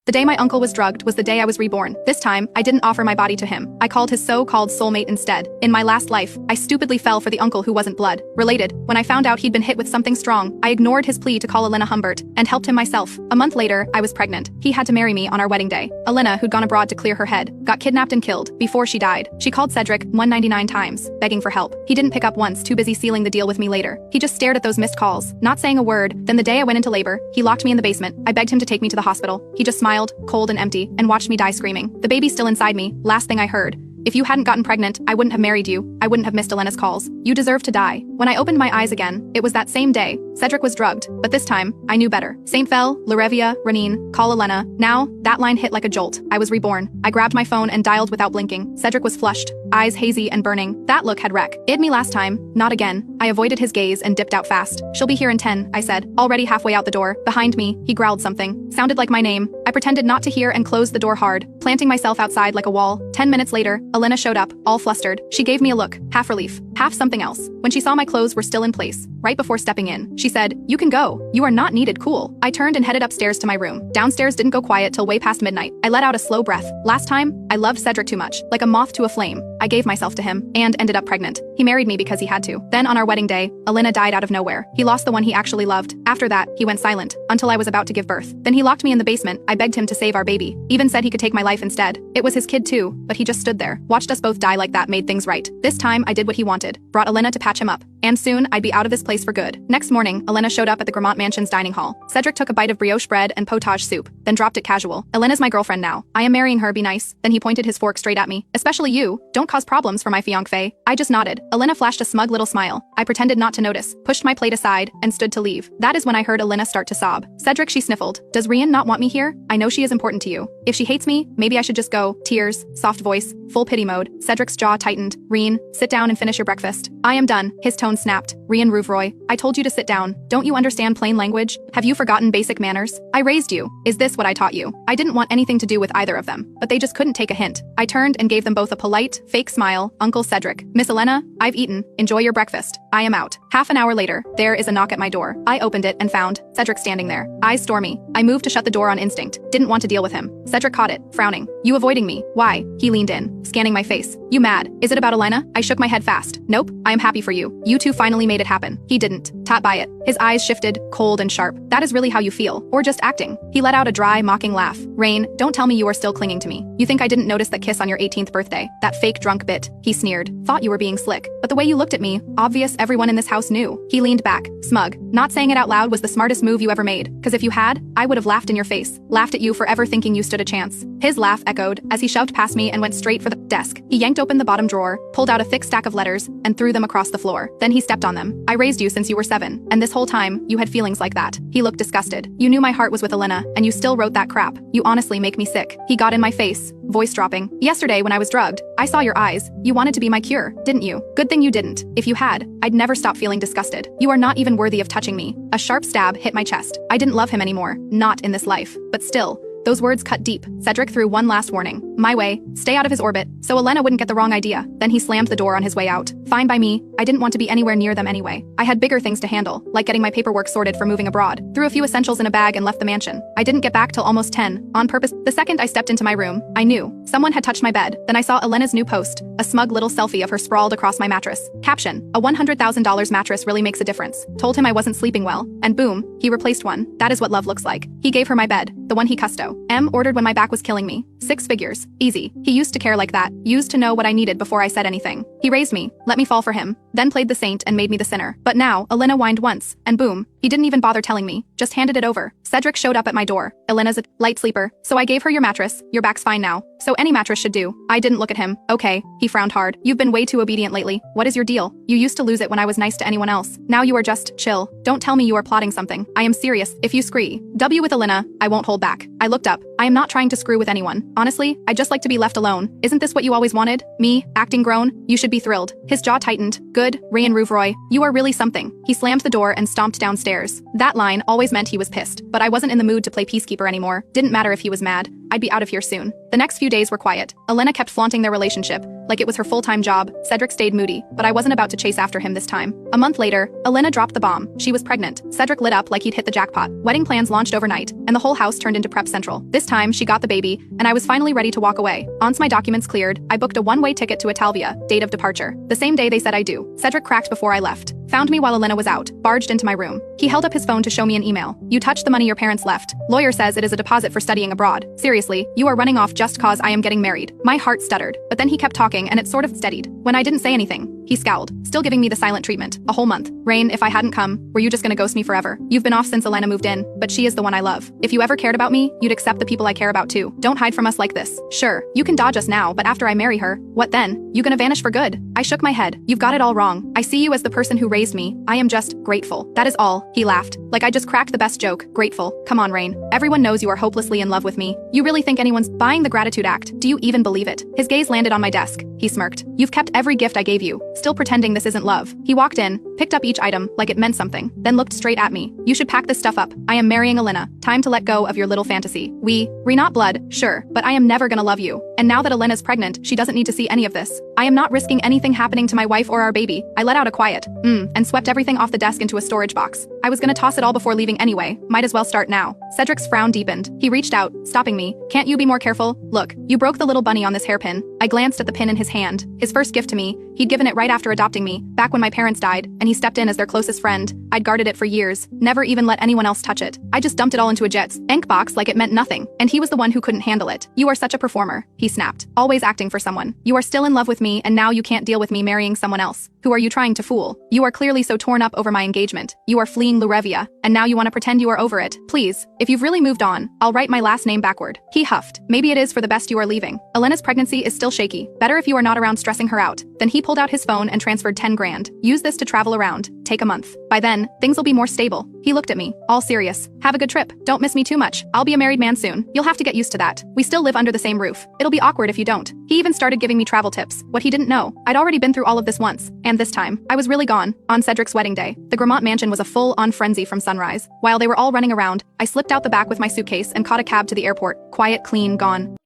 The day my uncle was drugged was the day I was reborn. This time, I didn't offer my body to him. I called his so-called soulmate instead. In my last life, I stupidly fell for the uncle who wasn't blood related. When I found out he'd been hit with something strong, I ignored his plea to call Elena Humbert and helped him myself. A month later, I was pregnant. He had to marry me on our wedding day. Elena, who'd gone abroad to clear her head, got kidnapped and killed before she died. She called Cedric 199 times, begging for help. He didn't pick up once, too busy sealing the deal with me later. He just stared at those missed calls, not saying a word. Then the day I went into labor, he locked me in the basement. I begged him to take me to the hospital. He just smiled, cold and empty, and watched me die screaming. The baby's still inside me. Last thing I heard. If you hadn't gotten pregnant, I wouldn't have married you. I wouldn't have missed Elena's calls. You deserve to die. When I opened my eyes again, it was that same day. Cedric was drugged, but this time, I knew better. Saint Fel, Larevia, Ranine, call Elena. Now, that line hit like a jolt. I was reborn. I grabbed my phone and dialed without blinking. Cedric was flushed, eyes hazy and burning. That look had wreck. It'd me last time, not again. I avoided his gaze and dipped out fast. She'll be here in 10, I said, already halfway out the door. Behind me, he growled something. Sounded like my name. I pretended not to hear and closed the door hard, planting myself outside like a wall. 10 minutes later, Elena showed up, all flustered. She gave me a look, half relief, half something else. When she saw my clothes were still in place, right before stepping in, she said, "You can go. You are not needed, cool." I turned and headed upstairs to my room. Downstairs didn't go quiet till way past midnight. I let out a slow breath. Last time, I loved Cedric too much, like a moth to a flame. I gave myself to him, and ended up pregnant. He married me because he had to. Then on our wedding day, Elena died out of nowhere. He lost the one he actually loved. After that, he went silent, until I was about to give birth. Then he locked me in the basement. I begged him to save our baby. Even said he could take my life instead. It was his kid too, but he just stood there. Watched us both die like that made things right. This time, I did what he wanted. Brought Elena to patch him up. And soon, I'd be out of this place for good. Next morning, Elena showed up at the Grammont Mansion's dining hall. Cedric took a bite of brioche bread and potage soup, then dropped it casual. "Elena's my girlfriend now. I am marrying her, be nice." Then he pointed his fork straight at me. "Especially you. Don't cause problems for my fiancé." I just nodded. Elena flashed a smug little smile. I pretended not to notice, pushed my plate aside, and stood to leave. That is when I heard Elena start to sob. "Cedric," she sniffled. "Does Rian not want me here? I know she is important to you. If she hates me, maybe I should just go." Tears, soft voice, full pity mode. Cedric's jaw tightened. "Rian, sit down and finish your breakfast." "I am done." His tone snapped. "Rian Rouvroy, I told you to sit down. Don't you understand plain language? Have you forgotten basic manners? I raised you. Is this what I taught you?" I didn't want anything to do with either of them, but they just couldn't take a hint. I turned and gave them both a polite, fake smile. "Uncle Cedric. Miss Elena, I've eaten. Enjoy your breakfast. I am out." Half an hour later, there is a knock at my door. I opened it and found Cedric standing there, eyes stormy. I moved to shut the door on instinct. Didn't want to deal with him. Cedric caught it, frowning. "You avoiding me? Why?" He leaned in, scanning my face. "You mad? Is it about Elena?" I shook my head fast. "Nope, I am happy for you. You two finally made it happen." He didn't. Taught by it. His eyes shifted, cold and sharp. "That is really how you feel, or just acting?" He let out a dry, mocking laugh. "Rain, don't tell me you are still clinging to me. You think I didn't notice that kiss on your 18th birthday? That fake drunk bit?" He sneered. "Thought you were being slick. But the way you looked at me, obvious everyone in this house knew." He leaned back, smug. "Not saying it out loud was the smartest move you ever made, cause if you had, I would have laughed in your face. Laughed at you for ever thinking you stood a chance." His laugh echoed as he shoved past me and went straight for the desk. He yanked open the bottom drawer, pulled out a thick stack of letters, and threw them across the floor. Then he stepped on them. "I raised you since you were 7, and this whole time, you had feelings like that." He looked disgusted. "You knew my heart was with Elena, and you still wrote that crap. You honestly make me sick." He got in my face, voice dropping. "Yesterday when I was drugged, I saw your eyes. You wanted to be my cure, didn't you? Good thing you didn't. If you had, I'd never stop feeling disgusted. You are not even worthy of touching me." A sharp stab hit my chest. I didn't love him anymore, not in this life. But still, those words cut deep. Cedric threw one last warning. My way, stay out of his orbit, so Elena wouldn't get the wrong idea. Then he slammed the door on his way out. Fine by me, I didn't want to be anywhere near them anyway. I had bigger things to handle, like getting my paperwork sorted for moving abroad. Threw a few essentials in a bag and left the mansion. I didn't get back till almost 10, on purpose. The second I stepped into my room, I knew. Someone had touched my bed. Then I saw Elena's new post, a smug little selfie of her sprawled across my mattress. Caption, "A $100,000 mattress really makes a difference." Told him I wasn't sleeping well, and boom, he replaced one. That is what love looks like. He gave her my bed, the one he custo. Ordered when my back was killing me. 6 figures. Easy. He used to care like that, used to know what I needed before I said anything. He raised me, let me fall for him, then played the saint and made me the sinner. But now, Elena whined once, and boom, he didn't even bother telling me, just handed it over. Cedric showed up at my door. "Elena's a light sleeper, so I gave her your mattress. Your back's fine now. So any mattress should do." I didn't look at him. "Okay." He frowned hard. "You've been way too obedient lately. What is your deal? You used to lose it when I was nice to anyone else. Now you are just chill. Don't tell me you are plotting something. I am serious. If you scree W with Elena, I won't hold back." I looked up. I am not trying to screw with anyone. Honestly, I'd just like to be left alone. Isn't this what you always wanted? Me, acting grown? You should be thrilled. His jaw tightened. "Good, Rian Rouvroy, you are really something." He slammed the door and stomped downstairs. That line always meant he was pissed, but I wasn't in the mood to play peacekeeper anymore. Didn't matter if he was mad. I'd be out of here soon. The next few days were quiet. Elena kept flaunting their relationship, like it was her full-time job. Cedric stayed moody, but I wasn't about to chase after him this time. A month later, Elena dropped the bomb. She was pregnant. Cedric lit up like he'd hit the jackpot. Wedding plans launched overnight, and the whole house turned into prep central. This time, she got the baby, and I was finally ready to walk away. Once my documents cleared, I booked a one-way ticket to Italvia, date of departure. The same day they said I do. Cedric cracked before I left. Found me while Elena was out, barged into my room. He held up his phone to show me an email. You touched the money your parents left. Lawyer says it is a deposit for studying abroad. Seriously, you are running off just cause I am getting married. My heart stuttered, but then he kept talking and it sort of steadied. When I didn't say anything, he scowled, still giving me the silent treatment. A whole month. Rain, if I hadn't come, were you just gonna ghost me forever? You've been off since Elena moved in, but she is the one I love. If you ever cared about me, you'd accept the people I care about too. Don't hide from us like this. Sure, you can dodge us now, but after I marry her, what then? You gonna vanish for good? I shook my head. You've got it all wrong. I see you as the person who raised me. I am just grateful. That is all. He laughed. Like I just cracked the best joke. Grateful. Come on, Rain. Everyone knows you are hopelessly in love with me. You really think anyone's buying the gratitude act? Do you even believe it? His gaze landed on my desk. He smirked. You've kept every gift I gave you, still pretending this isn't love. He walked in, picked up each item like it meant something, then looked straight at me. You should pack this stuff up. I am marrying Elena. Time to let go of your little fantasy. We're not blood, sure, but I am never gonna love you. And now that Elena's pregnant, she doesn't need to see any of this. I am not risking anything happening to my wife or our baby. I let out a quiet, and swept everything off the desk into a storage box. I was gonna toss it all before leaving anyway. Might as well start now. Cedric's frown deepened. He reached out, stopping me. Can't you be more careful? Look, you broke the little bunny on this hairpin. I glanced at the pin in his hand. His first gift to me. He'd given it right after adopting me, back when my parents died, and he stepped in as their closest friend. I'd guarded it for years, never even let anyone else touch it. I just dumped it all into a Jet's ink box like it meant nothing, and he was the one who couldn't handle it. You are such a performer, he snapped, always acting for someone. You are still in love with me, and now you can't deal with me marrying someone else. Who are you trying to fool? You are clearly so torn up over my engagement. You are fleeing Lurevia, and now you want to pretend you are over it. Please, if you've really moved on, I'll write my last name backward. He huffed. Maybe it is for the best you are leaving. Elena's pregnancy is still shaky. Better if you are not around stressing her out. Then he pulled out his phone and transferred 10 grand. Use this to travel around. Take a month. By then, things will be more stable. He looked at me, all serious. Have a good trip. Don't miss me too much. I'll be a married man soon. You'll have to get used to that. We still live under the same roof. It'll be awkward if you don't. He even started giving me travel tips. What he didn't know, I'd already been through all of this once. And this time, I was really gone. On Cedric's wedding day, the Grammont mansion was a full-on frenzy from sunrise. While they were all running around, I slipped out the back with my suitcase and caught a cab to the airport. Quiet, clean, gone.